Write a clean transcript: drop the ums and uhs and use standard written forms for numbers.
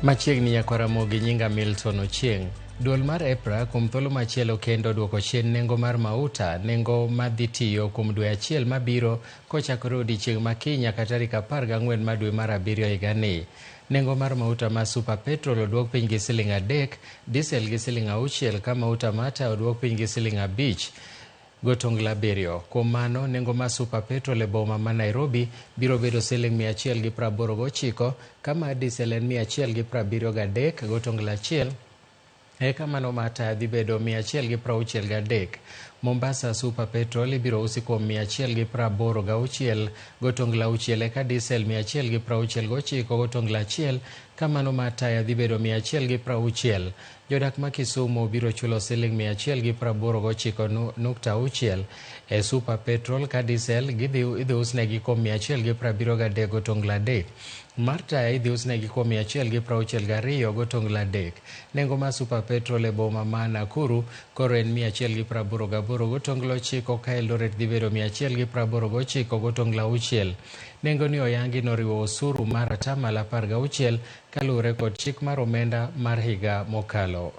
Machiegni Nyakaramogi nyinga Milton Ochieng. Duol mar EPRA kuom thuolo machielo kendo duoko chien nengo mar mauta, nengo madhi tiyo kuom dwe achiel mabiro kochakore odiechieng' makiny nyaka tarik 14 mar dwe mar abiriyo higani. Nengo mar mauta ma Super Petrol oduok piny gi Sh3, diesel gi Sh6 ka mauta mata oduok piny gi Sh5 gotongla 7. Kuom mano, nengo ma Super Petrol e boma ma Nairobi biro bedo Sh189 ka mar diesel en Sh173 gotongla 1. Eka mano mata dhi bedo 163. Mombasa Super Petrol ibiro usi kuom 186 gotongla 6 eka diesel 169 gotongla 1 ka mano mata dhi bedo 160. Jodak ma Kisumu biro chulo Sh189.6 e Super Petrol ka diesel idhi usnegi kuom 173 gotongla 3. Marta idhi usnegi kuom 162 gotongla 3. Nengo ma Super Petrol e boma ma Nakuru koro en 188 gotongla 9 ka Eldoret dhi bedo 189 gotongla 6. Nengo ni oyangi noriwo osuru mar 16% kaluwore kod chik mar omenda mar higa mokalo.